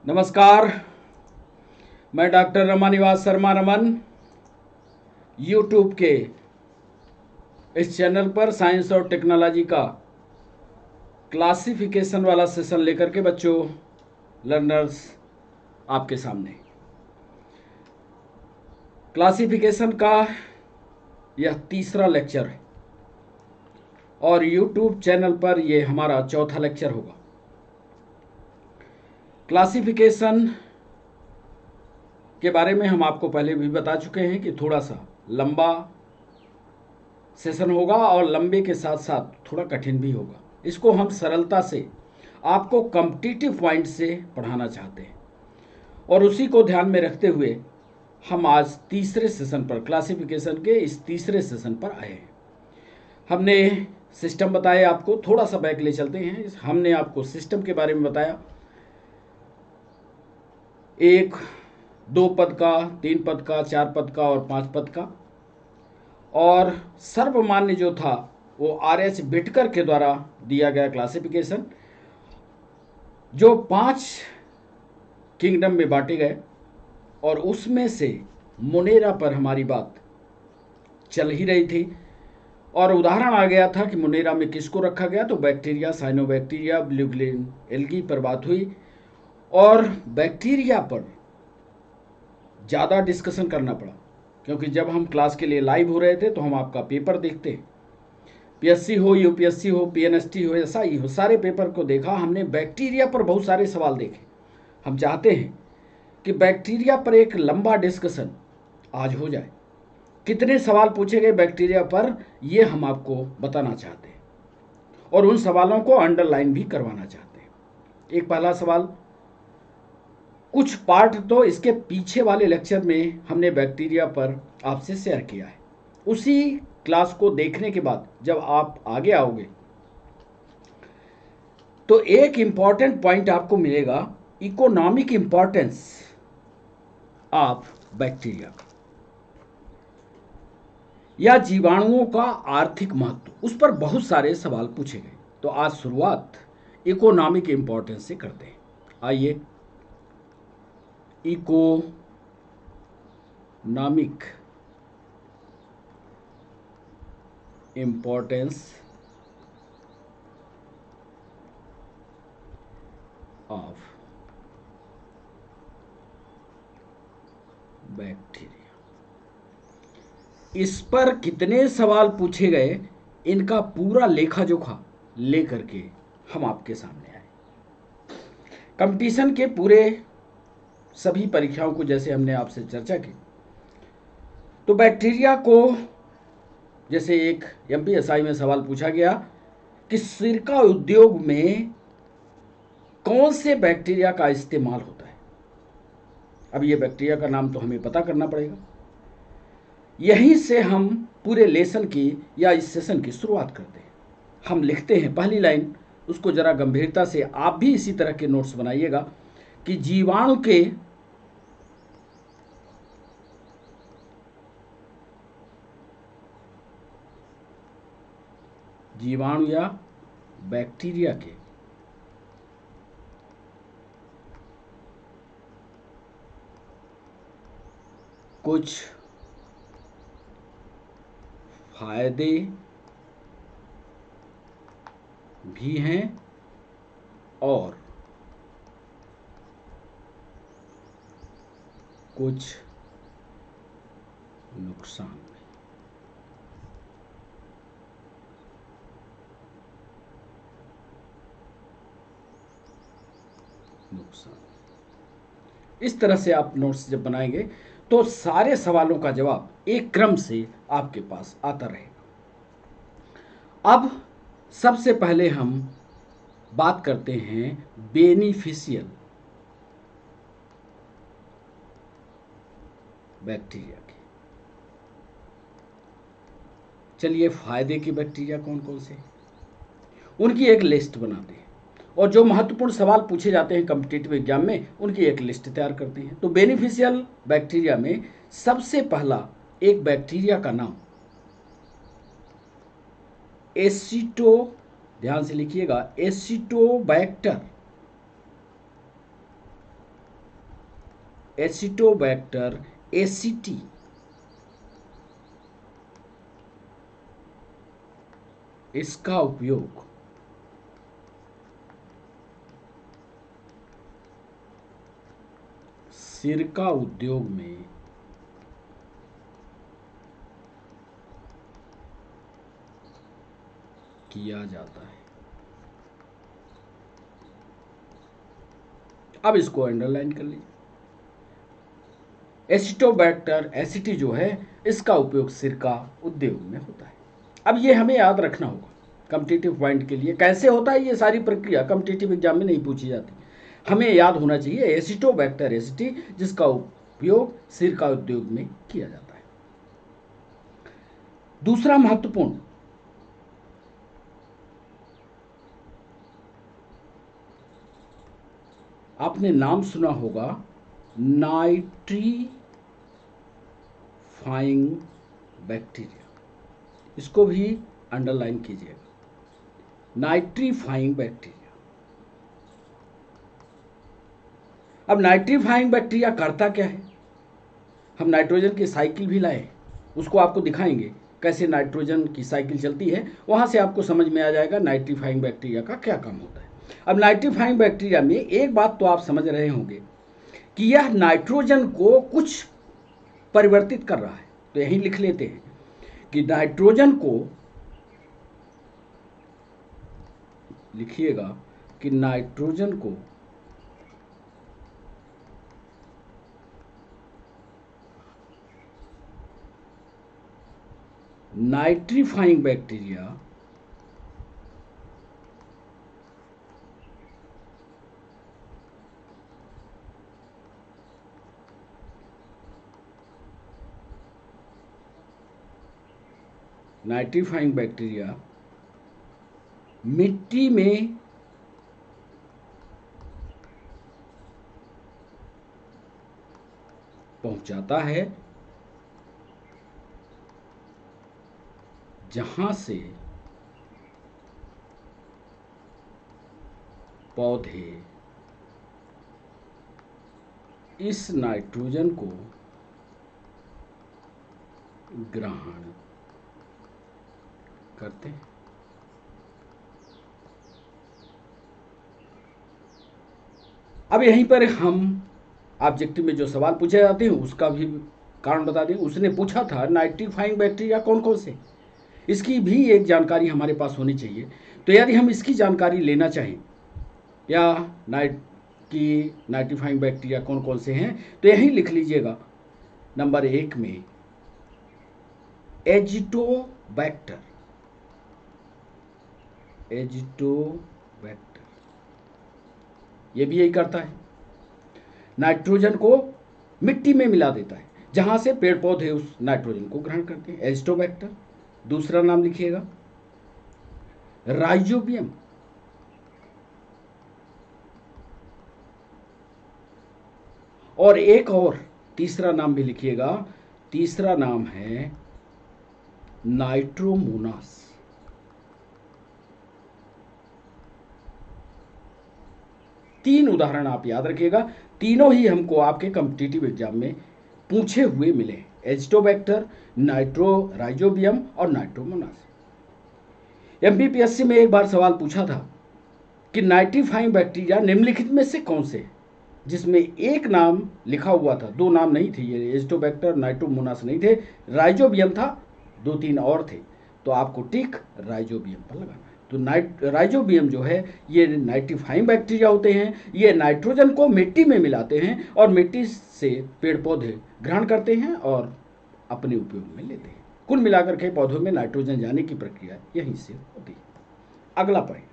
नमस्कार। मैं doctor Ramanivas Sharma Raman YouTube के इस चैनल पर साइंस और टेक्नोलॉजी का क्लासिफिकेशन वाला सेशन लेकर के बच्चों लर्नर्स आपके सामने क्लासिफिकेशन का यह तीसरा लेक्चर है और यूट्यूब चैनल पर यह हमारा चौथा लेक्चर होगा। क्लासिफिकेशन के बारे में हम आपको पहले भी बता चुके हैं कि थोड़ा सा लंबा सेशन होगा और लंबे के साथ साथ थोड़ा कठिन भी होगा। इसको हम सरलता से आपको कॉम्पिटिटिव पॉइंट से पढ़ाना चाहते हैं और उसी को ध्यान में रखते हुए हम आज तीसरे सेशन पर क्लासिफिकेशन के इस तीसरे सेशन पर आए हैं। हमने सिस्टम बताया, आपको थोड़ा सा बैक ले चलते हैं। हमने आपको सिस्टम के बारे में बताया, एक 2 पद का, 3 पद का, 4 पद का और 5 पद का, और सर्वमान्य जो था वो आर.एच. बिटकर के द्वारा दिया गया क्लासिफिकेशन, जो 5 किंगडम में बांटे गए और उसमें से मोनेरा पर हमारी बात चल ही रही थी और उदाहरण आ गया था कि मोनेरा में किसको रखा गया, तो bacteria, cyanobacteria, blue green algae पर बात हुई और बैक्टीरिया पर ज़्यादा डिस्कशन करना पड़ा क्योंकि जब हम क्लास के लिए लाइव हो रहे थे तो हम आपका पेपर देखते, पीएससी हो, यूपीएससी हो, पीएनएसटी हो, एसआई हो, सारे पेपर को देखा हमने। बैक्टीरिया पर बहुत सारे सवाल देखे। हम चाहते हैं कि बैक्टीरिया पर एक लंबा डिस्कशन आज हो जाए। कितने सवाल पूछे गए बैक्टीरिया पर ये हम आपको बताना चाहते हैं और उन सवालों को अंडरलाइन भी करवाना चाहते हैं। एक पहला सवाल, कुछ पार्ट तो इसके पीछे वाले लेक्चर में हमने बैक्टीरिया पर आपसे शेयर किया है। उसी क्लास को देखने के बाद जब आप आगे आओगे तो एक इंपॉर्टेंट पॉइंट आपको मिलेगा, इकोनॉमिक इंपॉर्टेंस ऑफ बैक्टीरिया का या जीवाणुओं का आर्थिक महत्व, उस पर बहुत सारे सवाल पूछे गए। तो आज शुरुआत इकोनॉमिक इंपॉर्टेंस से करते हैं। आइए, इकोनॉमिक इंपॉर्टेंस ऑफ बैक्टीरिया, इस पर कितने सवाल पूछे गए, इनका पूरा लेखा जोखा लेकर के हम आपके सामने आए। कंपटीशन के पूरे सभी परीक्षाओं को जैसे हमने आपसे चर्चा की, तो बैक्टीरिया को जैसे एक एमपीएसआई में सवाल पूछा गया कि सिरका उद्योग में कौन से बैक्टीरिया का इस्तेमाल होता है। अब ये बैक्टीरिया का नाम तो हमें पता करना पड़ेगा। यहीं से हम पूरे लेसन की या इस सेशन की शुरुआत करते हैं। हम लिखते हैं पहली लाइन, उसको जरा गंभीरता से आप भी इसी तरह के नोट्स बनाइएगा कि जीवाणु या बैक्टीरिया के कुछ फायदे भी हैं और कुछ नुकसान भी। इस तरह से आप नोट्स जब बनाएंगे तो सारे सवालों का जवाब एक क्रम से आपके पास आता रहेगा। अब सबसे पहले हम बात करते हैं बेनिफिशियल बैक्टीरिया की। चलिए, फायदे के बैक्टीरिया कौन कौन से, उनकी एक लिस्ट बनाते हैं और जो महत्वपूर्ण सवाल पूछे जाते हैं कॉम्पिटिटिव एग्जाम में उनकी एक लिस्ट तैयार करते हैं। तो बेनिफिशियल बैक्टीरिया में सबसे पहला एक बैक्टीरिया का नाम एसिटो, ध्यान से लिखिएगा, एसिटोबैक्टर एसिटोबैक्टर एसिटी, इसका उपयोग सिरका उद्योग में किया जाता है। अब इसको अंडरलाइन कर लीजिए। एसिटोबैक्टर एसिटी जो है इसका उपयोग सिरका उद्योग में होता है। अब ये हमें याद रखना होगा कॉम्पिटिटिव पॉइंट के लिए। कैसे होता है ये सारी प्रक्रिया, कॉम्पिटिटिव एग्जाम में नहीं पूछी जाती, हमें याद होना चाहिए। एसिटोबैक्टर एसिटी जिसका उपयोग सिरका उद्योग में किया जाता है। दूसरा महत्वपूर्ण, आपने नाम सुना होगा नाइट्रीफाइंग बैक्टीरिया, इसको भी अंडरलाइन कीजिएगा। Nitrifying bacteria. अब नाइट्रीफाइंग बैक्टीरिया करता क्या है? हम नाइट्रोजन की साइकिल भी लाए, उसको आपको दिखाएंगे कैसे नाइट्रोजन की साइकिल चलती है, वहां से आपको समझ में आ जाएगा नाइट्रीफाइंग बैक्टीरिया का क्या काम होता है। अब नाइट्रीफाइंग बैक्टीरिया में एक बात तो आप समझ रहे होंगे कि यह नाइट्रोजन को कुछ परिवर्तित कर रहा है। तो यही लिख लेते हैं कि नाइट्रोजन को, लिखिएगा कि नाइट्रोजन को नाइट्रीफाइंग बैक्टीरिया मिट्टी में पहुंचाता है जहां से पौधे इस नाइट्रोजन को ग्रहण करते हैं। अब यहीं पर हम ऑब्जेक्टिव में जो सवाल पूछे जाते हैं उसका भी कारण बता दें। उसने पूछा था नाइट्रीफाइंग बैक्टीरिया कौन कौन से, इसकी भी एक जानकारी हमारे पास होनी चाहिए। तो यदि हम इसकी जानकारी लेना चाहें या नाइट्रीफाइंग बैक्टीरिया कौन कौन से हैं, तो यही लिख लीजिएगा नंबर 1 में एजिटोबैक्टर। ये भी यही करता है, नाइट्रोजन को मिट्टी में मिला देता है जहां से पेड़ पौधे उस नाइट्रोजन को ग्रहण करते हैं, एजिटोबैक्टर। दूसरा नाम लिखिएगा राइजोबियम। और एक और तीसरा नाम भी लिखिएगा, तीसरा नाम है नाइट्रोमोनास। तीन उदाहरण आप याद रखिएगा, तीनों ही हमको आपके कॉम्पिटिटिव एग्जाम में पूछे हुए मिले, एजिटोबैक्टर, राइजोबियम और नाइट्रोमोनास। एमपीपीएससी में एक बार सवाल पूछा था कि नाइट्रीफाइंग बैक्टीरिया निम्नलिखित में से कौन से, जिसमें एक नाम लिखा हुआ था, दो नाम नहीं थे, ये एजिटोबैक्टर नाइट्रोमोनास नहीं थे, राइजोबियम था, 2-3 और थे। तो आपको टिक राइजोबियम पर लगाना है। तो राइजोबियम जो है ये नाइट्रीफाइंग बैक्टीरिया होते हैं, ये नाइट्रोजन को मिट्टी में मिलाते हैं और मिट्टी से पेड़ पौधे ग्रहण करते हैं और अपने उपयोग में लेते हैं। कुल मिलाकर के पौधों में नाइट्रोजन जाने की प्रक्रिया यहीं से होती है। अगला पॉइंट,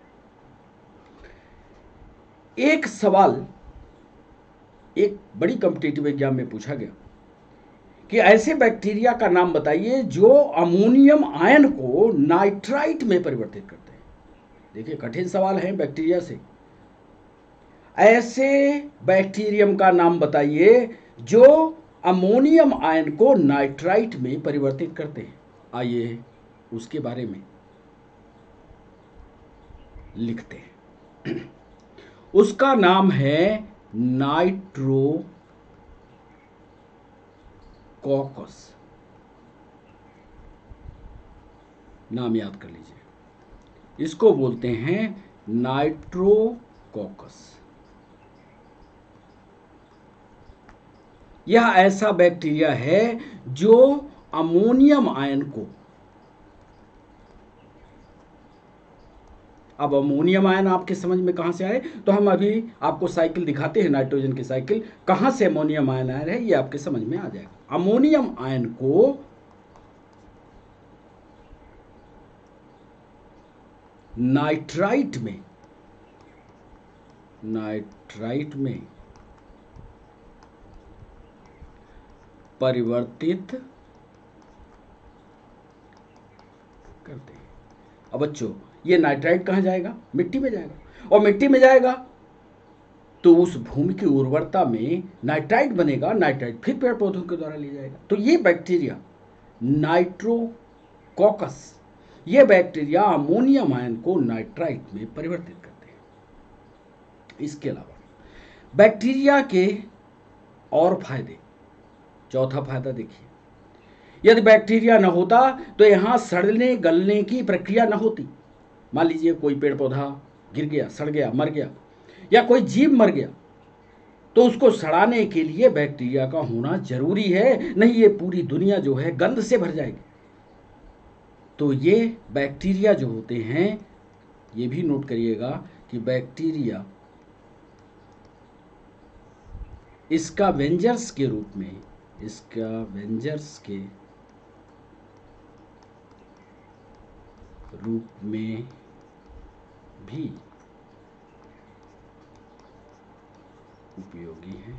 एक सवाल एक बड़ी कॉम्पिटिटिव एग्जाम में पूछा गया कि ऐसे बैक्टीरिया का नाम बताइए जो अमोनियम आयन को नाइट्राइट में परिवर्तित करते हैं। देखिए कठिन सवाल है बैक्टीरिया से। ऐसे बैक्टीरियम का नाम बताइए जो अमोनियम आयन को नाइट्राइट में परिवर्तित करते हैं। आइए उसके बारे में लिखते हैं। उसका नाम है नाइट्रोमोनास। कॉकस, नाम याद कर लीजिए। इसको बोलते हैं नाइट्रोकॉकस। यह ऐसा बैक्टीरिया है जो अमोनियम आयन को, अब अमोनियम आयन आपके समझ में कहां से आए, तो हम अभी आपको साइकिल दिखाते हैं, नाइट्रोजन की साइकिल, कहां से अमोनियम आयन आया है ये आपके समझ में आ जाएगा। अमोनियम आयन को नाइट्राइट में परिवर्तित करते हैं। अब बच्चों, ये नाइट्राइट कहां जाएगा? मिट्टी में जाएगा, और मिट्टी में जाएगा तो उस भूमि की उर्वरता में नाइट्राइट बनेगा, नाइट्राइट फिर पेड़ पौधों के द्वारा लिया जाएगा। तो ये बैक्टीरिया नाइट्रोकॉकस, ये बैक्टीरिया अमोनियम आयन को नाइट्राइट में परिवर्तित करते हैं। इसके अलावा बैक्टीरिया के और फायदे, चौथा फायदा देखिए, यदि बैक्टीरिया न होता तो यहां सड़ने गलने की प्रक्रिया न होती। मान लीजिए कोई पेड़ पौधा गिर गया, सड़ गया, मर गया, या कोई जीव मर गया, तो उसको सड़ाने के लिए बैक्टीरिया का होना जरूरी है, नहीं ये पूरी दुनिया जो है गंध से भर जाएगी। तो ये बैक्टीरिया जो होते हैं, ये भी नोट करिएगा कि बैक्टीरिया स्कैवेंजर्स के रूप में, स्कैवेंजर्स के रूप में भी उपयोगी है।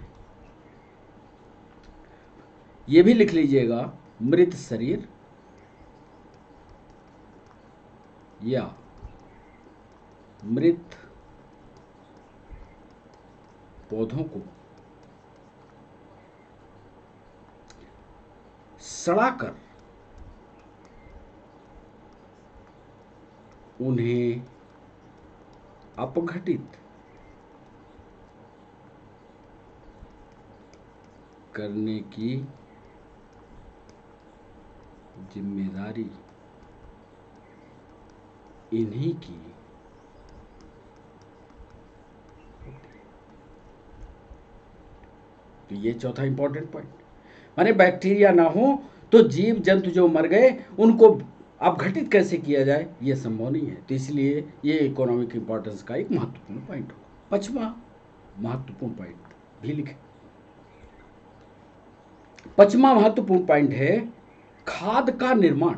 ये भी लिख लीजिएगा, मृत शरीर या मृत पौधों को सड़ाकर उन्हें अपघटित करने की जिम्मेदारी इन्हीं की होती है। तो ये चौथा इंपॉर्टेंट पॉइंट, माने बैक्टीरिया ना हो तो जीव जंतु जो मर गए उनको अपघटित कैसे किया जाए, ये संभव नहीं है। तो इसलिए ये इकोनॉमिक इंपॉर्टेंस का एक महत्वपूर्ण पॉइंट होगा। पांचवा महत्वपूर्ण पॉइंट भी लिखे, पांचवा महत्वपूर्ण पॉइंट है खाद का निर्माण।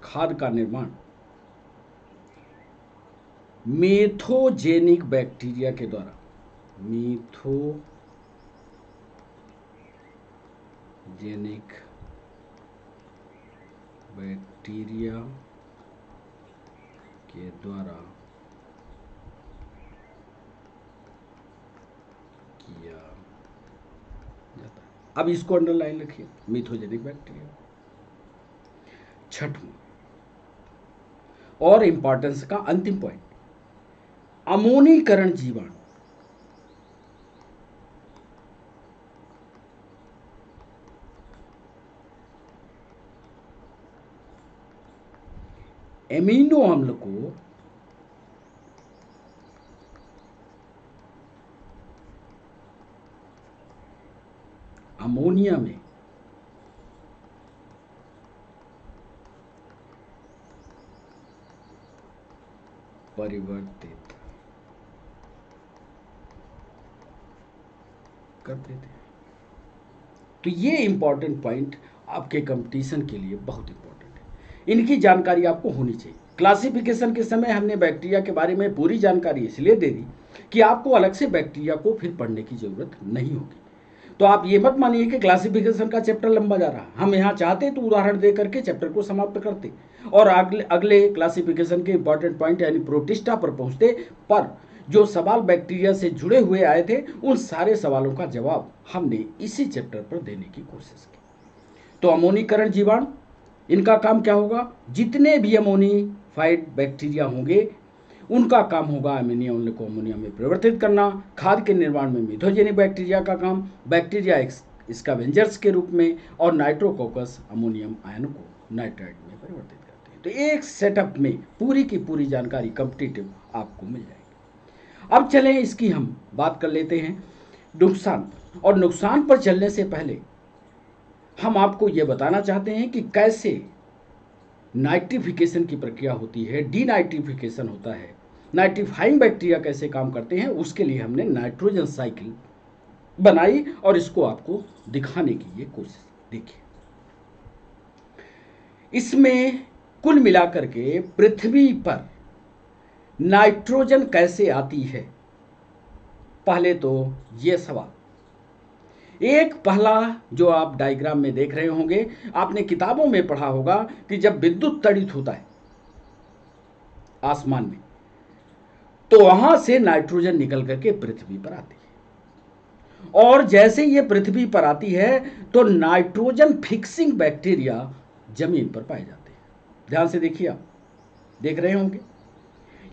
खाद का निर्माण मेथोजेनिक बैक्टीरिया के द्वारा, मेथोजेनिक बैक्टीरिया के द्वारा किया जाता है। अब इसको अंडरलाइन रखिए, मेथोजेनिक बैक्टीरिया। छठवां और इंपॉर्टेंस का अंतिम पॉइंट, अमोनीकरण जीवाणु। एमिनो अम्ल को अमोनिया में परिवर्तित कर देते हैं। तो ये इंपॉर्टेंट पॉइंट आपके कंपटीशन के लिए बहुत इंपॉर्टेंट है, इनकी जानकारी आपको होनी चाहिए। क्लासिफिकेशन के समय हमने बैक्टीरिया के बारे में पूरी जानकारी इसलिए दे दी कि आपको अलग से बैक्टीरिया को फिर पढ़ने की जरूरत नहीं होगी। तो आप ये मत मानिए कि क्लासिफिकेशन का चैप्टर लंबा जा रहा है। हम यहाँ चाहते तो उदाहरण दे करके चैप्टर को समाप्त करते और अगले क्लासिफिकेशन के इंपॉर्टेंट पॉइंट यानी प्रोटिस्टा पर पहुंचते, पर जो सवाल बैक्टीरिया से जुड़े हुए आए थे उन सारे सवालों का जवाब हमने इसी चैप्टर पर देने की कोशिश की। तो अमोनीकरण जीवाणु, इनका काम क्या होगा, जितने भी अमोनीफाइड बैक्टीरिया होंगे उनका काम होगा अमोनिया को अमोनिया में परिवर्तित करना। खाद के निर्माण में मिथोजेनिक बैक्टीरिया का काम, बैक्टीरिया स्कैवेंजर्स के रूप में, और नाइट्रोकोकस अमोनियम आयन को नाइट्राइट में परिवर्तित करते हैं। तो एक सेटअप में पूरी की पूरी जानकारी कॉम्पिटिटिव आपको मिल जाएगी। अब चलें इसकी हम बात कर लेते हैं नुकसान। और नुकसान पर चलने से पहले हम आपको ये बताना चाहते हैं कि कैसे नाइट्रिफिकेशन की प्रक्रिया होती है, डीनाइट्रिफिकेशन होता है, नाइट्रीफाइंग बैक्टीरिया कैसे काम करते हैं, उसके लिए हमने नाइट्रोजन साइकिल बनाई और इसको आपको दिखाने की ये कोशिश। देखिए, इसमें कुल मिलाकर के पृथ्वी पर नाइट्रोजन कैसे आती है। पहले तो ये सवाल, एक पहला जो आप डायग्राम में देख रहे होंगे, आपने किताबों में पढ़ा होगा कि जब विद्युत तड़ित होता है आसमान में, तो वहां से नाइट्रोजन निकल करके पृथ्वी पर आती है, और जैसे ये पृथ्वी पर आती है तो नाइट्रोजन फिक्सिंग बैक्टीरिया जमीन पर पाए जाते हैं। ध्यान से देखिए, आप देख रहे होंगे,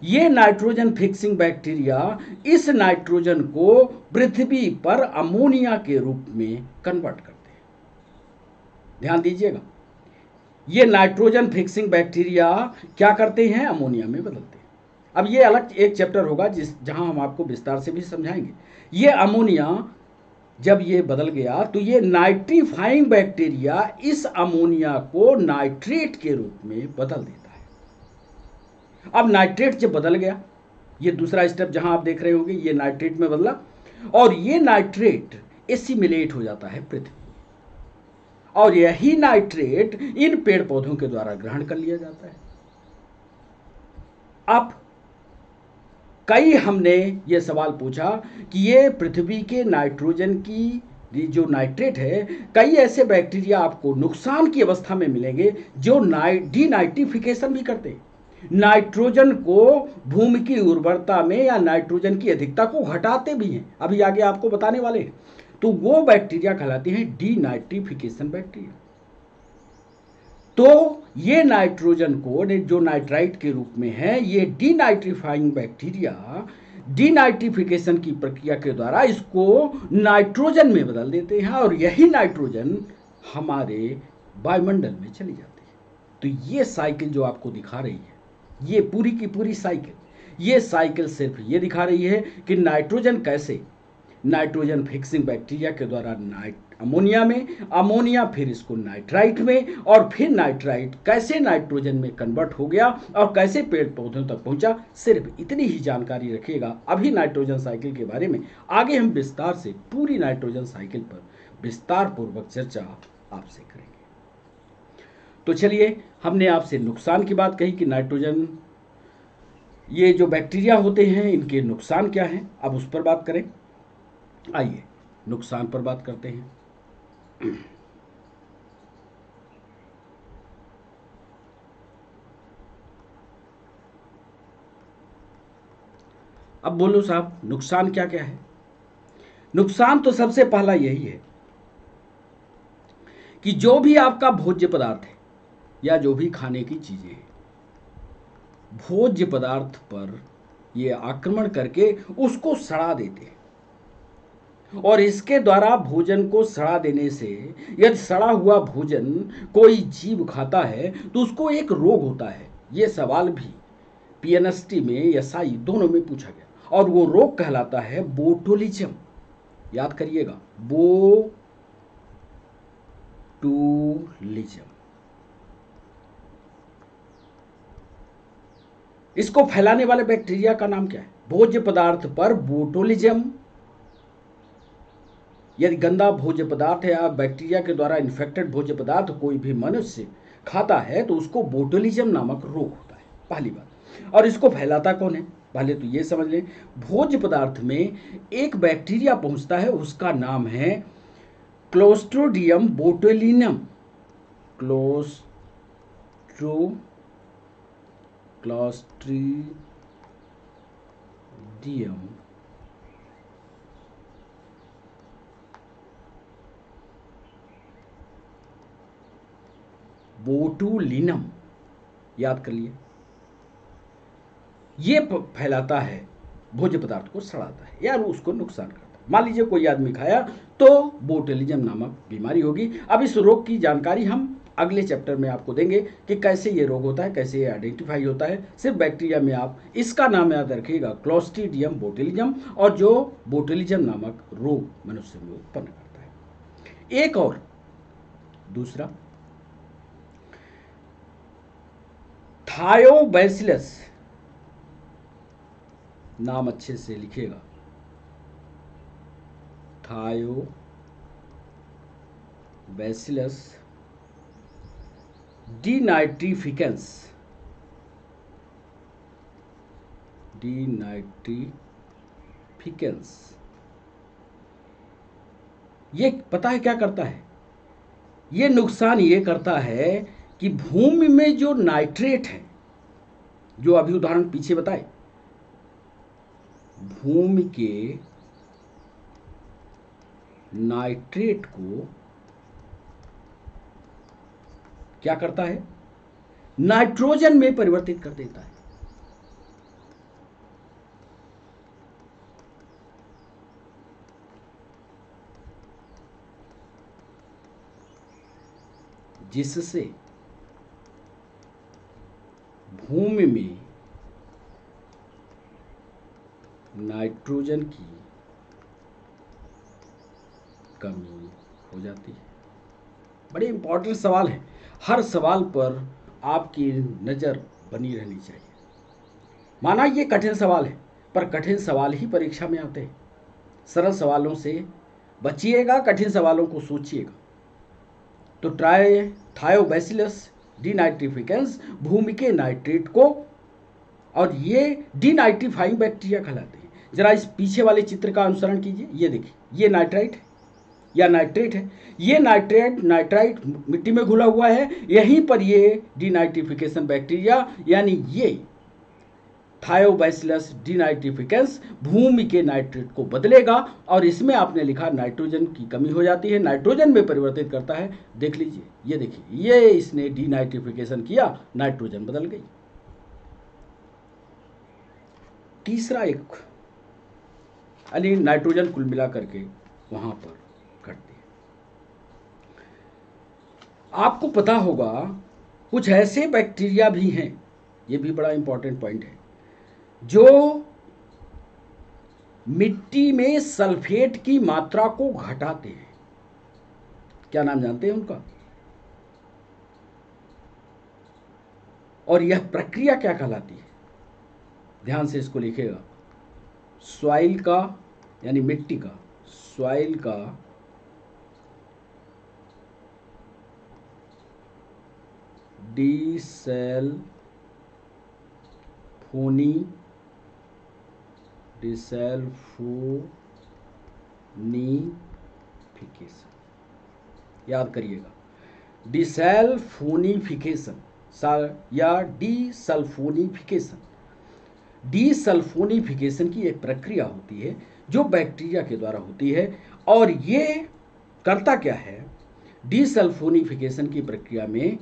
ये नाइट्रोजन फिक्सिंग बैक्टीरिया इस नाइट्रोजन को पृथ्वी पर अमोनिया के रूप में कन्वर्ट करते हैं। ध्यान दीजिएगा, ये नाइट्रोजन फिक्सिंग बैक्टीरिया क्या करते हैं, अमोनिया में बदलते हैं। अब ये अलग एक चैप्टर होगा जहां हम आपको विस्तार से भी समझाएंगे। ये अमोनिया जब ये बदल गया तो ये नाइट्रीफाइंग बैक्टीरिया इस अमोनिया को नाइट्रेट के रूप में बदल देता है। अब नाइट्रेट जब बदल गया, ये दूसरा स्टेप जहां आप देख रहे होंगे, ये नाइट्रेट में बदला, और ये नाइट्रेट एसिमिलेट हो जाता है पृथ्वी, और यही नाइट्रेट इन पेड़ पौधों के द्वारा ग्रहण कर लिया जाता है। अब कई हमने ये सवाल पूछा कि ये पृथ्वी के नाइट्रोजन की जो नाइट्रेट है, कई ऐसे बैक्टीरिया आपको नुकसान की अवस्था में मिलेंगे जो डीनाइट्रिफिकेशन भी करते हैं, नाइट्रोजन को भूमि की उर्वरता में या नाइट्रोजन की अधिकता को घटाते भी हैं। अभी आगे आपको बताने वाले हैं। तो वो बैक्टीरिया कहलाते हैं डीनाइट्रिफिकेशन बैक्टीरिया। तो ये नाइट्रोजन को जो नाइट्राइट के रूप में है, ये डीनाइट्रीफाइंग बैक्टीरिया डीनाइट्रिफिकेशन की प्रक्रिया के द्वारा इसको नाइट्रोजन में बदल देते हैं, और यही नाइट्रोजन हमारे वायुमंडल में चली जाती है। तो ये साइकिल जो आपको दिखा रही है, ये पूरी की पूरी साइकिल, ये साइकिल सिर्फ ये दिखा रही है कि नाइट्रोजन कैसे नाइट्रोजन फिक्सिंग बैक्टीरिया के द्वारा अमोनिया में, अमोनिया फिर इसको नाइट्राइट में, और फिर नाइट्राइट कैसे नाइट्रोजन में कन्वर्ट हो गया और कैसे पेड़ पौधों तक पहुंचा। सिर्फ इतनी ही जानकारी रखिएगा अभी नाइट्रोजन साइकिल के बारे में। आगे हम विस्तार से पूरी नाइट्रोजन साइकिल पर विस्तार पूर्वक चर्चा आपसे करेंगे। तो चलिए, हमने आपसे नुकसान की बात कही कि नाइट्रोजन, ये जो बैक्टीरिया होते हैं इनके नुकसान क्या हैं, अब उस पर बात करें। आइए नुकसान पर बात करते हैं। अब बोलो साहब, नुकसान क्या क्या है। नुकसान तो सबसे पहला यही है कि जो भी आपका भोज्य पदार्थ है या जो भी खाने की चीजें हैं, भोज्य पदार्थ पर ये आक्रमण करके उसको सड़ा देते हैं, और इसके द्वारा भोजन को सड़ा देने से, यदि सड़ा हुआ भोजन कोई जीव खाता है तो उसको एक रोग होता है। ये सवाल भी पीएनएसटी में, एसआई दोनों में पूछा गया, और वो रोग कहलाता है बोटुलिज्म। याद करिएगा, बोटुलिज्म। इसको फैलाने वाले बैक्टीरिया का नाम क्या है, भोज्य पदार्थ पर बोटुलिज्म। यदि गंदा भोज्य पदार्थ या बैक्टीरिया के द्वारा इन्फेक्टेड भोज्य पदार्थ कोई भी मनुष्य खाता है तो उसको बोटुलिज्म नामक रोग होता है, पहली बात। और इसको फैलाता कौन है, पहले तो ये समझ लें, भोज्य पदार्थ में एक बैक्टीरिया पहुंचता है, उसका नाम है क्लोस्ट्रोडियम बोटुलिनम। क्लोस्ट्रीडियम बोटुलिनम, याद कर लिए। ये फैलाता है, भोज्य पदार्थ को सड़ाता है या उसको नुकसान करता है। मान लीजिए कोई आदमी खाया तो बोtulism नामक बीमारी होगी। अब इस रोग की जानकारी हम अगले चैप्टर में आपको देंगे कि कैसे ये रोग होता है, कैसे ये आइडेंटिफाई होता है। सिर्फ बैक्टीरिया में आप इसका नाम याद रखिएगा, क्लोस्ट्रीडियम बोtulism, और जो बोtulism नामक रोग मनुष्य में उत्पन्न करता है। एक और दूसरा थायोबैसिलस, नाम अच्छे से लिखिएगा, थायोबैसिलस डिनाइट्रिफिकेंस, ये पता है क्या करता है? ये नुकसान ये करता है कि भूमि में जो नाइट्रेट है, जो अभी उदाहरण पीछे बताए, भूमि के नाइट्रेट को क्या करता है? नाइट्रोजन में परिवर्तित कर देता है। जिससे भूमि में नाइट्रोजन की कमी हो जाती है। बड़े इंपॉर्टेंट सवाल है, हर सवाल पर आपकी नज़र बनी रहनी चाहिए। माना ये कठिन सवाल है, पर कठिन सवाल ही परीक्षा में आते हैं। सरल सवालों से बचिएगा, कठिन सवालों को सोचिएगा। तो थायोबैसिलस डिनाइट्रिफिकेंस भूमि के नाइट्रेट को, और ये डिनाइट्रीफाइंग बैक्टीरिया कहलाते हैं। जरा इस पीछे वाले चित्र का अनुसरण कीजिए, ये देखिए, ये नाइट्राइट है या नाइट्रेट है। ये नाइट्राइट मिट्टी में घुला हुआ है, यहीं पर ये डिनाइट्रिफिकेशन बैक्टीरिया यानी ये थायोबैसिलस डिनाइट्रिफिकेंस भूमि के नाइट्रेट को बदलेगा, और इसमें आपने लिखा नाइट्रोजन की कमी हो जाती है, नाइट्रोजन में परिवर्तित करता है। देख लीजिए, ये देखिए, ये इसने डिनाइट्रिफिकेशन किया, नाइट्रोजन बदल गई। तीसरा एक यानी नाइट्रोजन कुल मिला करके वहां पर घटती है। आपको पता होगा कुछ ऐसे बैक्टीरिया भी हैं, ये भी बड़ा इंपॉर्टेंट पॉइंट है, जो मिट्टी में सल्फेट की मात्रा को घटाते हैं। क्या नाम जानते हैं उनका? और यह प्रक्रिया क्या कहलाती है? ध्यान से इसको लिखिएगा। सॉइल का यानी मिट्टी का, सॉइल का डिसल्फोनिफिकेशन, याद करिएगा, डिसल्फोनिफिकेशन या डिसल्फोनिफिकेशन। डिसल्फोनिफिकेशन की एक प्रक्रिया होती है जो बैक्टीरिया के द्वारा होती है, और ये करता क्या है? डिसल्फोनिफिकेशन की प्रक्रिया में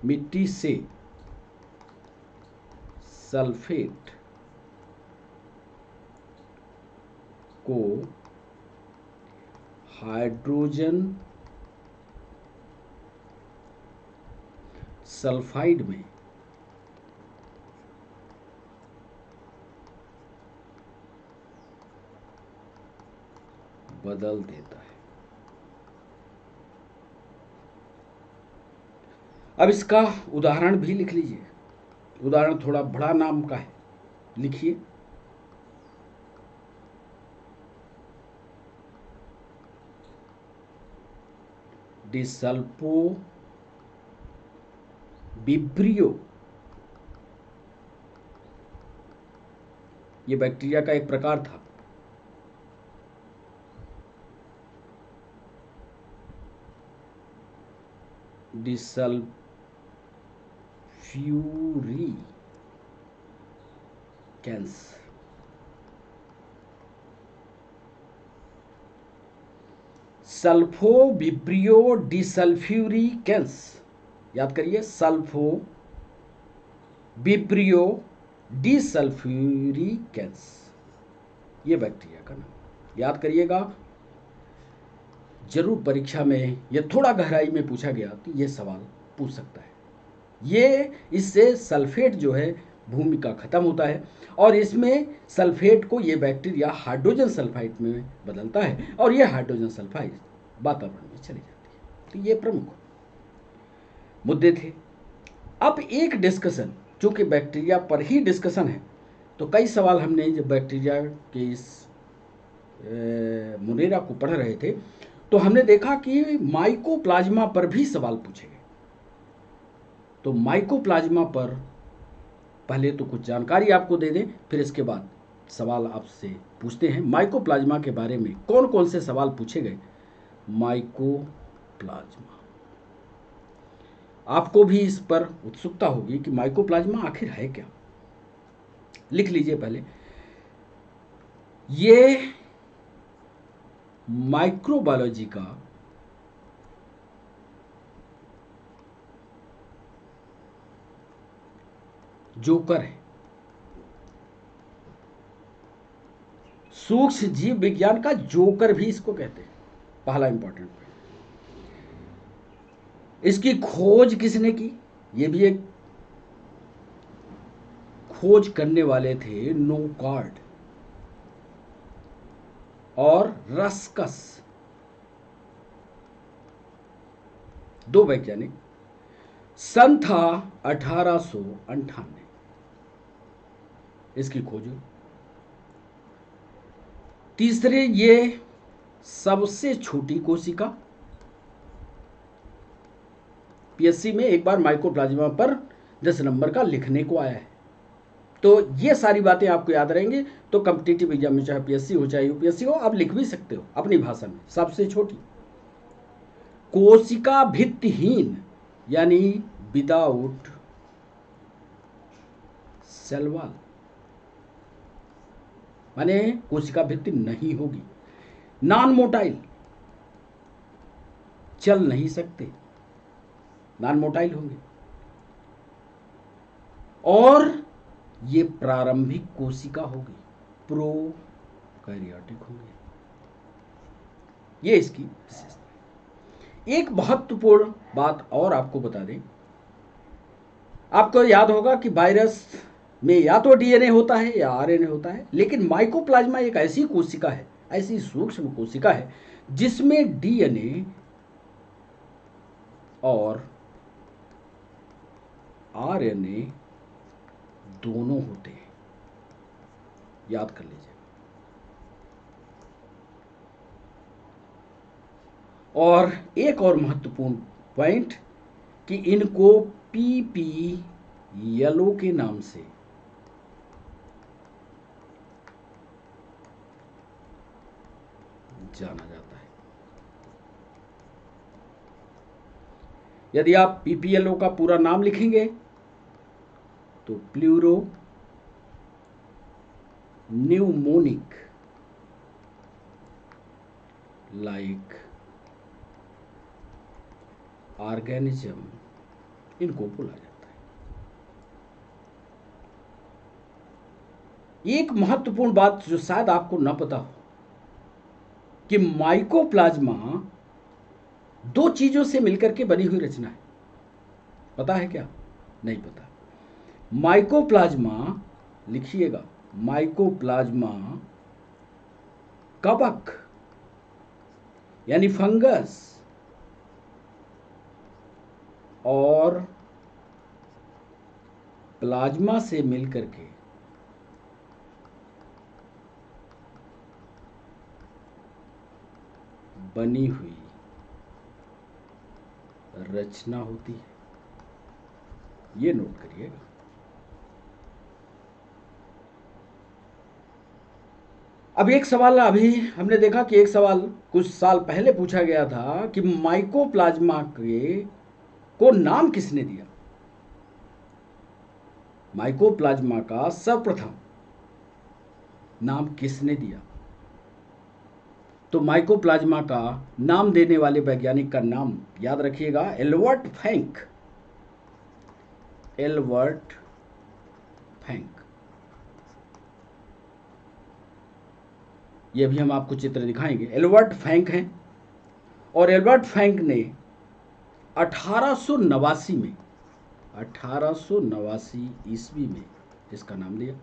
मिट्टी से सल्फेट को हाइड्रोजन सल्फाइड में बदल देता है। अब इसका उदाहरण भी लिख लीजिए। उदाहरण थोड़ा बड़ा नाम का है, लिखिए। डिसल्फो विब्रियो, ये बैक्टीरिया का एक प्रकार था। डिसल्फ्यूरिकेंस सल्फोविब्रियो डिसल्फ्यूरिकेंस, याद करिए, सल्फोविब्रियो डिसल्फ्यूरिकेंस, ये बैक्टीरिया का नाम याद करिएगा। जरूर परीक्षा में ये थोड़ा गहराई में पूछा गया तो ये सवाल पूछ सकता है। ये इससे सल्फेट जो है भूमि का खत्म होता है और इसमें सल्फेट को ये बैक्टीरिया हाइड्रोजन सल्फाइड में बदलता है और ये हाइड्रोजन सल्फाइड वातावरण में चली जाती है। तो ये प्रमुख मुद्दे थे। अब एक डिस्कशन, चूंकि बैक्टीरिया पर ही डिस्कशन है तो कई सवाल हमने जब बैक्टीरिया के इस मुनेरा को पढ़ रहे थे तो हमने देखा कि माइकोप्लाज्मा पर भी सवाल पूछे गए। तो माइकोप्लाज्मा पर पहले तो कुछ जानकारी आपको दे दें, फिर इसके बाद सवाल आपसे पूछते हैं। माइकोप्लाज्मा के बारे में कौन कौन से सवाल पूछे गए। माइकोप्लाज्मा, आपको भी इस पर उत्सुकता होगी कि माइकोप्लाज्मा आखिर है क्या। लिख लीजिए पहले, ये माइक्रोबायोलॉजी का जोकर है, सूक्ष्म जीव विज्ञान का जोकर भी इसको कहते हैं। पहला इंपॉर्टेंट पॉइंट, इसकी खोज किसने की, ये भी एक खोज करने वाले थे नोकार्ड और रस्कस, दो वैज्ञानिक। सन था 1898 इसकी खोज हुई। तीसरे, ये सबसे छोटी कोशिका, पीएससी में एक बार माइकोप्लाज्मा पर 10 नंबर का लिखने को आया है। तो ये सारी बातें आपको याद रहेंगी तो कॉम्पिटिटिव एग्जाम में चाहे पीएससी हो चाहे यूपीएससी हो आप लिख भी सकते हो अपनी भाषा में। सबसे छोटी कोशिका भित्तिहीन, यानी विदाउट सेल वॉल, माने कोशिका भित्ति नहीं होगी। नॉन मोटाइल, चल नहीं सकते, नॉन मोटाइल होंगे। और ये प्रारंभिक कोशिका होगी, प्रोकैरियोटिक होंगे। ये इसकी विशेषता। एक महत्वपूर्ण बात और आपको बता दें, आपको याद होगा कि वायरस में या तो डीएनए होता है या आरएनए होता है, लेकिन माइकोप्लाज्मा एक ऐसी कोशिका है, ऐसी सूक्ष्म कोशिका है जिसमें डीएनए और आरएनए दोनों होते हैं। याद कर लीजिए। और एक और महत्वपूर्ण पॉइंट कि इनको पीपी येलो के नाम से जाना जाता है। यदि आप पीपीएलओ का पूरा नाम लिखेंगे तो प्लूरो न्यूमोनिक लाइक ऑर्गेनिज्म, इनको बोला जाता है। एक महत्वपूर्ण बात जो शायद आपको न पता हो कि माइकोप्लाज्मा दो चीजों से मिलकर के बनी हुई रचना है। पता है क्या? नहीं पता। माइकोप्लाज्मा, लिखिएगा, माइकोप्लाज्मा कवक यानी फंगस और प्लाज्मा से मिलकर के बनी हुई रचना होती है। ये नोट करिएगा। अब एक सवाल, अभी हमने देखा कि एक सवाल कुछ साल पहले पूछा गया था कि माइकोप्लाज्मा को नाम किसने दिया। माइकोप्लाज्मा का सर्वप्रथम नाम किसने दिया? तो माइकोप्लाज्मा का नाम देने वाले वैज्ञानिक का नाम याद रखिएगा, एल्बर्ट फैंक। एल्बर्ट फैंक। ये भी हम आपको चित्र दिखाएंगे। एल्बर्ट फैंक हैं और एल्बर्ट फैंक ने 1889 में 1889 ईस्वी में इसका नाम दिया।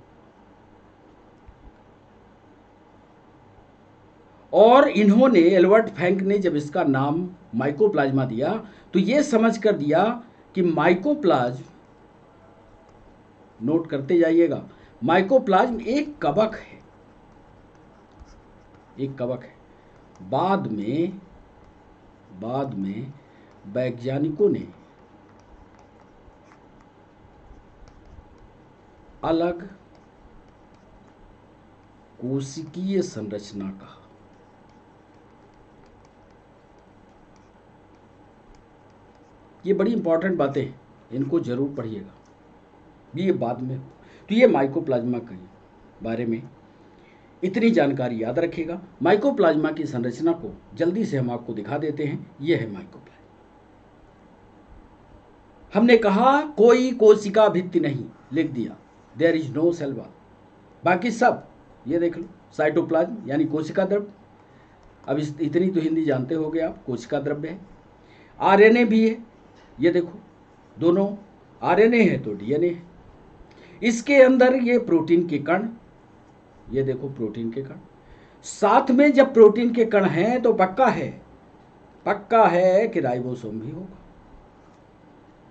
और इन्होंने, एल्बर्ट फैंक ने जब इसका नाम माइकोप्लाज्मा दिया तो ये समझ कर दिया कि माइकोप्लाज्म, नोट करते जाइएगा, माइकोप्लाज्म एक कवक है, एक कवक है। बाद में वैज्ञानिकों ने अलग कोशिकीय संरचना कहा। ये बड़ी इंपॉर्टेंट बातें हैं, इनको जरूर पढ़िएगा, ये बाद में। तो ये माइकोप्लाज्मा के बारे में इतनी जानकारी याद रखिएगा। माइकोप्लाज्मा की संरचना को जल्दी से हम आपको दिखा देते हैं। यह है माइकोप्लाज्मा। हमने कहा कोई कोशिका भित्ति नहीं, लिख दिया, there is no cell wall. बाकी सब ये देख लो, साइटोप्लाज्म यानी कोशिका द्रव्य। अब इतनी तो हिंदी जानते होगे आप, कोशिका द्रव्य है। आरएनए भी है, ये देखो, दोनों आरएनए है तो डीएनए है। इसके अंदर ये प्रोटीन के कण, ये देखो प्रोटीन के कण। साथ में जब प्रोटीन के कण हैं तो पक्का है कि राइबोसोम भी होगा।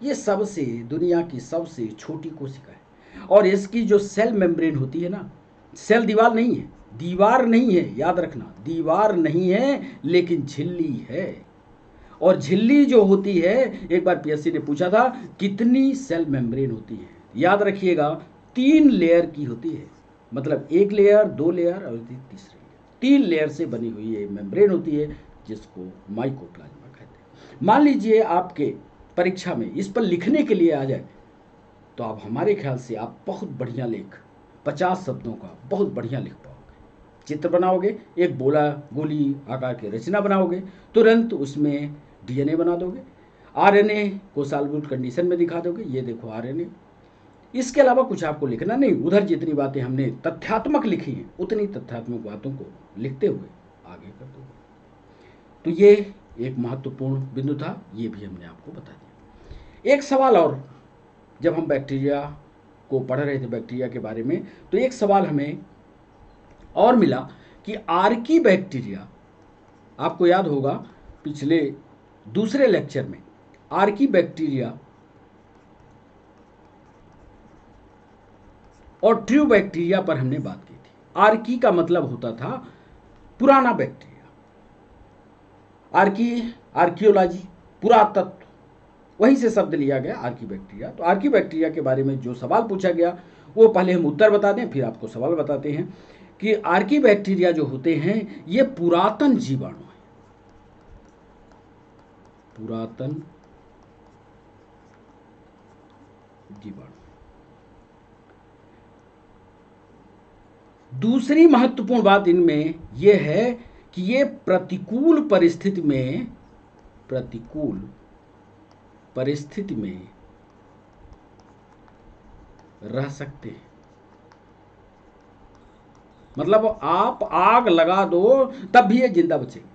ये सबसे, दुनिया की सबसे छोटी कोशिका है। और इसकी जो सेल मेम्ब्रेन होती है ना, सेल दीवार नहीं है, दीवार नहीं है, याद रखना, दीवार नहीं है लेकिन झिल्ली है। और झिल्ली जो होती है, एक बार पीएससी ने पूछा था कितनी सेल मेम्ब्रेन होती है, याद रखिएगा 3 लेयर की होती है। मतलब 1 लेयर, 2 लेयर और तीसरी लेयर, 3 लेयर से बनी हुई ये मेम्ब्रेन होती है, जिसको माइकोप्लाज्मा कहते हैं। मान लीजिए आपके परीक्षा में इस पर लिखने के लिए आ जाए तो आप, हमारे ख्याल से आप बहुत बढ़िया लेख, 50 शब्दों का बहुत बढ़िया लिख पाओगे। चित्र बनाओगे, एक गोली आकार की रचना बनाओगे, तुरंत उसमें डीएनए बना दोगे, आरएनए को सॉल्वेबल कंडीशन में दिखा दोगे, ये देखो आरएनए। इसके अलावा कुछ आपको लिखना नहीं। उधर जितनी बातें हमने तथ्यात्मक लिखी हैं उतनी तथ्यात्मक बातों को लिखते हुए आगे कर दोगे। तो ये एक महत्वपूर्ण बिंदु था, ये भी हमने आपको बता दिया। एक सवाल और, जब हम बैक्टीरिया को पढ़ रहे थे, बैक्टीरिया के बारे में, तो एक सवाल हमें और मिला कि आर्की बैक्टीरिया, आपको याद होगा पिछले दूसरे लेक्चर में आर्की बैक्टीरिया और ट्रू बैक्टीरिया पर हमने बात की थी। आर्की का मतलब होता था पुराना बैक्टीरिया, आर्कियोलॉजी, पुरातत्व, वहीं से शब्द लिया गया आर्की बैक्टीरिया। तो आर्की बैक्टीरिया के बारे में जो सवाल पूछा गया वो पहले हम उत्तर बता दें, फिर आपको सवाल बताते हैं कि आर्की बैक्टीरिया जो होते हैं ये पुरातन जीवाणु हैं। पुरातन जीवाणु। दूसरी महत्वपूर्ण बात इनमें यह है कि ये प्रतिकूल परिस्थिति में रह सकते हैं। मतलब आप आग लगा दो तब भी ये जिंदा बचेंगे,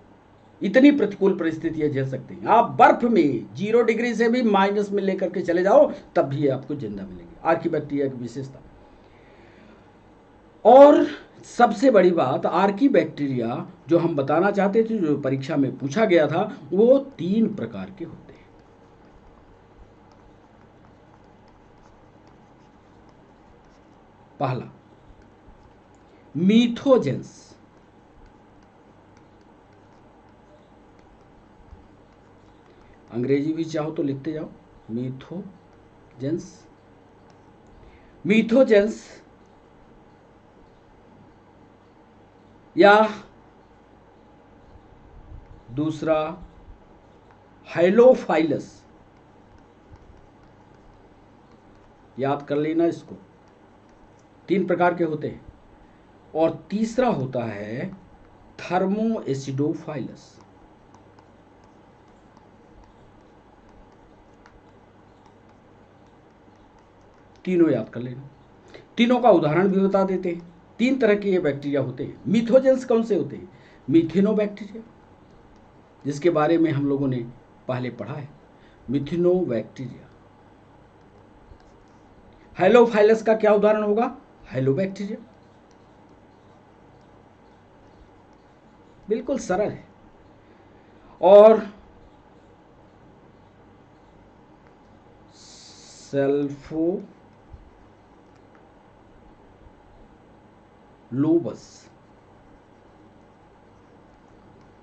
इतनी प्रतिकूल परिस्थितियां झेल सकते हैं। आप बर्फ में 0 डिग्री से भी माइनस में लेकर के चले जाओ तब भी ये आपको जिंदा मिलेंगे। आर्की बैक्टीरिया की विशेषता। और सबसे बड़ी बात, आर्की बैक्टीरिया जो हम बताना चाहते थे, जो परीक्षा में पूछा गया था, वो 3 प्रकार के होते हैं। पहला, मीथोजेंस, अंग्रेजी भी चाहो तो लिखते जाओ, मीथोजेंस या दूसरा हाइलोफाइलस, याद कर लेना इसको, 3 प्रकार के होते हैं। और तीसरा होता है थर्मो एसिडोफाइलस। तीनों याद कर लेना। तीनों का उदाहरण भी बता देते हैं। 3 तरह के ये बैक्टीरिया होते हैं। मिथोजेंस कौन से होते हैं? मिथेनोबैक्टीरिया, जिसके बारे में हम लोगों ने पहले पढ़ा है, मिथेनोबैक्टीरिया। हेलोफाइलस का क्या उदाहरण होगा? हेलोबैक्टीरिया। बिल्कुल सरल है। और सेल्फोलोबस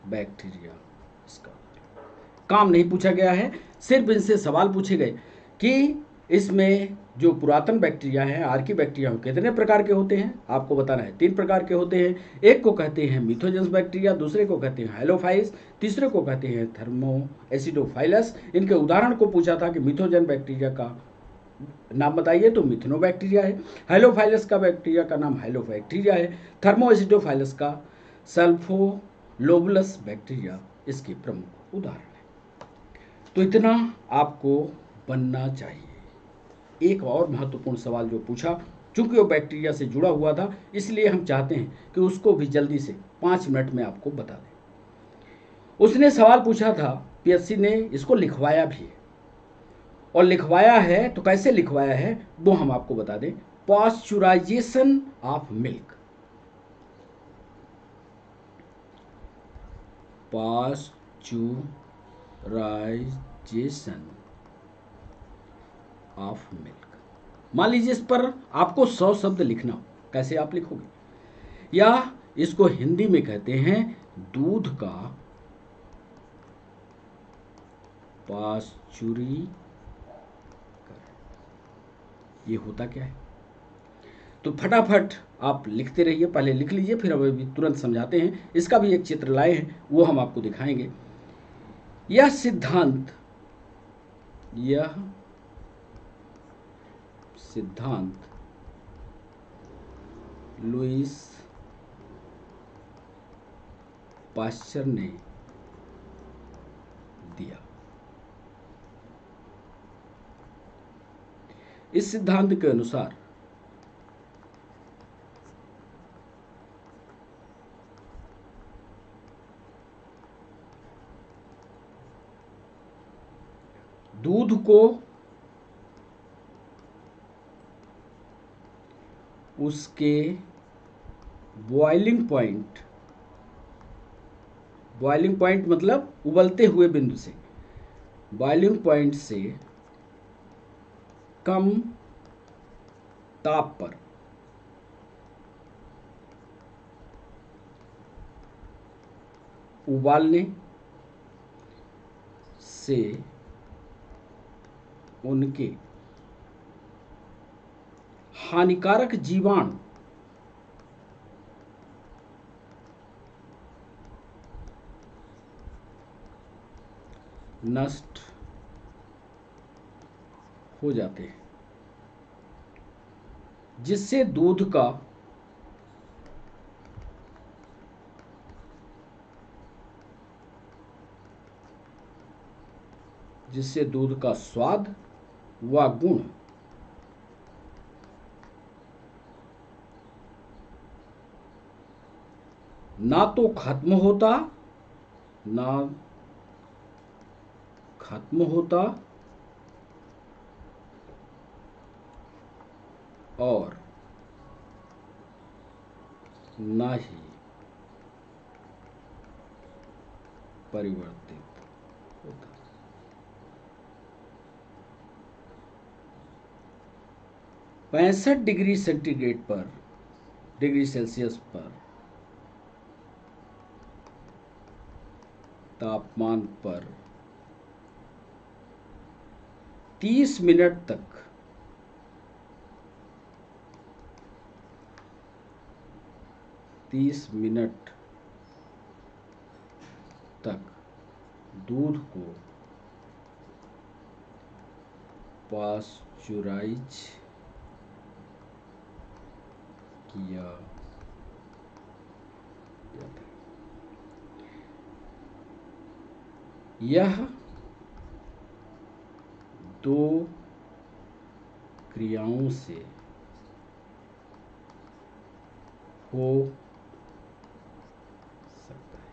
बैक्टीरिया। इसका काम नहीं पूछा गया है, सिर्फ इनसे सवाल पूछे गए कि इसमें जो पुरातन बैक्टीरिया है, आर्की बैक्टीरिया, कितने प्रकार के होते हैं आपको बताना है। 3 प्रकार के होते हैं। एक को कहते हैं मिथोजेंस बैक्टीरिया, दूसरे को कहते हैं हेलोफाइस, तीसरे को कहते हैं थर्मो एसिडोफाइलस। इनके उदाहरण को पूछा था कि मिथोजेन बैक्टीरिया का नाम बताइए, तो मिथेनोबैक्टीरिया है। हेलोफाइलस का बैक्टीरिया का नाम हेलोबैक्टीरिया है। थर्मो एसिडोफाइलस का सल्फोलोबुलस बैक्टीरिया इसके प्रमुख उदाहरण है। तो इतना आपको बनना चाहिए। एक और महत्वपूर्ण सवाल जो पूछा, चूंकि वो बैक्टीरिया से जुड़ा हुआ था, इसलिए हम चाहते हैं कि उसको भी जल्दी से 5 मिनट में आपको बता दें। उसने सवाल पूछा था, पीएससी ने इसको लिखवाया भी है, और लिखवाया है तो कैसे लिखवाया है वो हम आपको बता दें। Pasteurisation of milk. Pasteurisation of milk. मान लीजिए इस पर आपको 100 शब्द लिखना हो, कैसे आप लिखोगे? या इसको हिंदी में कहते हैं दूध का पास्चुरी। ये होता क्या है? तो फटाफट आप लिखते रहिए, पहले लिख लीजिए, फिर अब अभी तुरंत समझाते हैं। इसका भी एक चित्र लाए हैं, वो हम आपको दिखाएंगे। यह सिद्धांत लुईस पाश्चर ने दिया। इस सिद्धांत के अनुसार दूध को उसके बॉइलिंग पॉइंट मतलब उबलते हुए बिंदु से, बॉइलिंग पॉइंट से कम ताप पर उबालने से उनके हानिकारक जीवाणु नष्ट हो जाते हैं, जिससे दूध का स्वाद व गुण ना तो खत्म होता और ना ही परिवर्तित होता। 65 डिग्री सेल्सियस पर तापमान पर 30 मिनट तक दूध को पास्चुराइज किया जाता है। यह दो क्रियाओं से हो सकता है।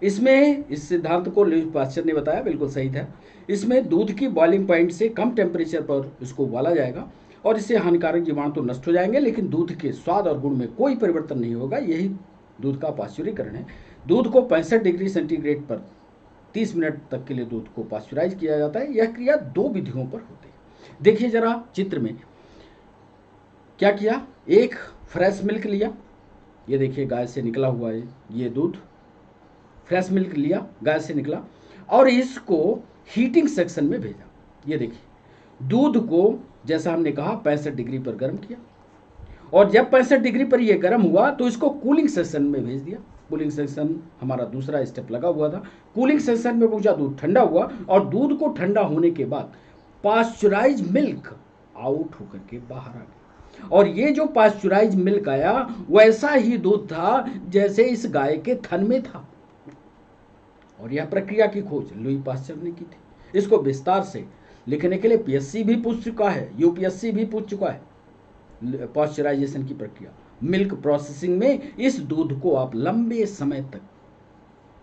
इसमें इस सिद्धांत को लुईस पाश्चर ने बताया, बिल्कुल सही था। इसमें दूध की बॉइलिंग पॉइंट से कम टेम्परेचर पर इसको उबाला जाएगा और इससे हानिकारक जीवाणु तो नष्ट हो जाएंगे, लेकिन दूध के स्वाद और गुण में कोई परिवर्तन नहीं होगा। यही दूध का पाश्चुरीकरण है। दूध को 65 डिग्री सेंटीग्रेड पर 30 मिनट तक के लिए दूध को पाश्चुराइज किया जाता है। यह क्रिया 2 विधियों पर होती है। देखिए जरा चित्र में क्या किया, एक फ्रेश मिल्क लिया, ये देखिए गाय से निकला हुआ है ये दूध, फ्रेश मिल्क लिया गाय से निकला, और इसको हीटिंग सेक्शन में भेजा। ये देखिए दूध को जैसा हमने कहा 65 डिग्री पर गर्म किया, और जब 65 डिग्री पर यह गर्म हुआ तो इसको कूलिंग सेक्शन में भेज दिया। कूलिंग सेक्शन हमारा दूसरा स्टेप लगा हुआ था। कूलिंग सेक्शन में पूछा, दूध ठंडा हुआ और दूध को ठंडा होने के बाद पाश्चराइज मिल्क आउट होकर के बाहर आ गया, और ये जो पाश्चराइज मिल्क आया वैसा ही दूध था जैसे इस गाय के थन में था। और यह प्रक्रिया की खोज लुई पाश्चर ने की थी। इसको विस्तार से लिखने के लिए पीएससी भी पूछ चुका है, यूपीएससी भी पूछ चुका है। पाश्चराइजेशन की प्रक्रिया, मिल्क प्रोसेसिंग में इस दूध को आप लंबे समय तक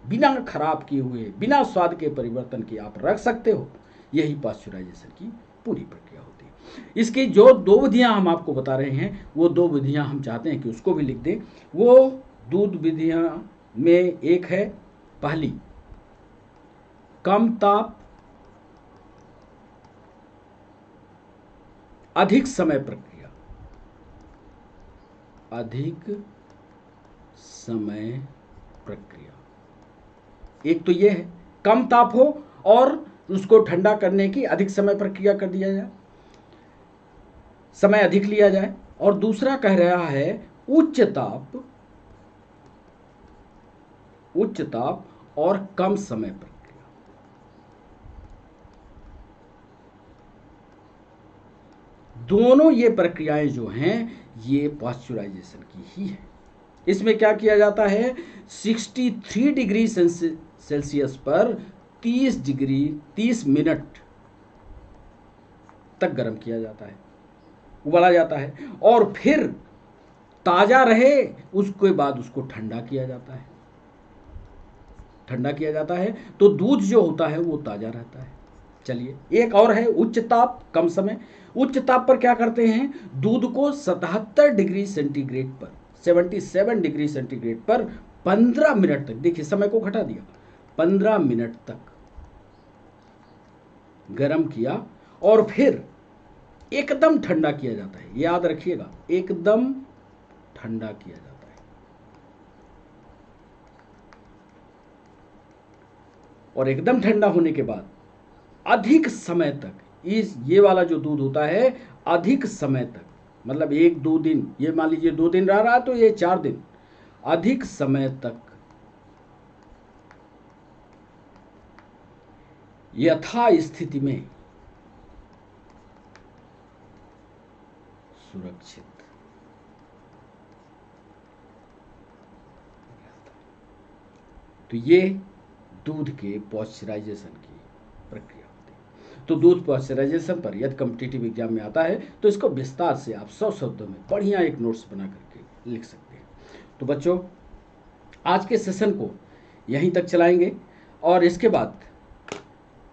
बिना खराब किए हुए, बिना स्वाद के परिवर्तन के आप रख सकते हो। यही पाश्चराइजेशन की पूरी प्रक्रिया होती है। इसकी जो 2 विधियां हम आपको बता रहे हैं, वो 2 विधियां हम चाहते हैं कि उसको भी लिख दें। वो दूध विधियां में एक है, पहली कम ताप अधिक समय प्रक्रिया। अधिक समय प्रक्रिया एक तो ये है, कम ताप हो और उसको ठंडा करने की अधिक समय प्रक्रिया कर दिया जाए, समय अधिक लिया जाए। और दूसरा कह रहा है उच्च ताप और कम समय प्रक्रिया। दोनों ये प्रक्रियाएं जो हैं ये पाश्चराइजेशन की ही है। इसमें क्या किया जाता है, 63 डिग्री सेल्सियस पर 30 मिनट तक गर्म किया जाता है, उबाला जाता है, और फिर ताजा रहे उसके बाद उसको ठंडा किया जाता है। ठंडा किया जाता है तो दूध जो होता है वो ताजा रहता है। चलिए एक और है उच्च ताप कम समय। उच्च ताप पर क्या करते हैं, दूध को 77 डिग्री सेंटीग्रेड पर 77 डिग्री सेंटीग्रेड पर 15 मिनट तक, देखिए समय को घटा दिया, 15 मिनट तक गर्म किया और फिर एकदम ठंडा किया जाता है। याद रखिएगा, एकदम ठंडा किया जाता है। और एकदम ठंडा होने के बाद अधिक समय तक ये वाला जो दूध होता है अधिक समय तक, मतलब 1-2 दिन, ये मान लीजिए 2 दिन रह रहा तो ये 4 दिन, अधिक समय तक यथा स्थिति में सुरक्षित। तो ये दूध के पॉस्चराइजेशन की प्रक्रिया होती है। तो दूध पॉस्चराइजेशन पर यदि कॉम्पिटिटिव एग्जाम में आता है तो इसको विस्तार से आप 100 शब्दों में बढ़िया एक नोट्स बना करके लिख सकते हैं। तो बच्चों आज के सेशन को यहीं तक चलाएंगे, और इसके बाद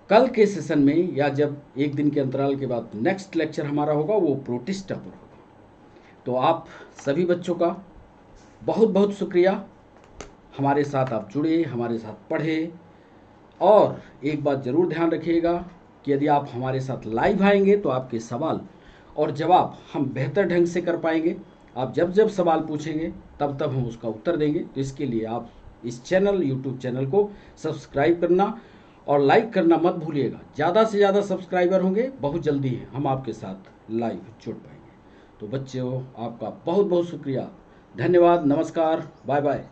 कल के सेशन में या जब एक दिन के अंतराल के बाद नेक्स्ट लेक्चर हमारा होगा वो प्रोटिस्टा पर होगा। तो आप सभी बच्चों का बहुत बहुत शुक्रिया, हमारे साथ आप जुड़े, हमारे साथ पढ़े। और एक बात ज़रूर ध्यान रखिएगा कि यदि आप हमारे साथ लाइव आएंगे तो आपके सवाल और जवाब हम बेहतर ढंग से कर पाएंगे। आप जब जब सवाल पूछेंगे तब तब हम उसका उत्तर देंगे। तो इसके लिए आप इस चैनल यूट्यूब चैनल को सब्सक्राइब करना और लाइक करना मत भूलिएगा। ज़्यादा से ज़्यादा सब्सक्राइबर होंगे, बहुत जल्दी हम आपके साथ लाइव जुड़ पाएंगे। तो बच्चों आपका बहुत बहुत शुक्रिया, धन्यवाद, नमस्कार, बाय बाय।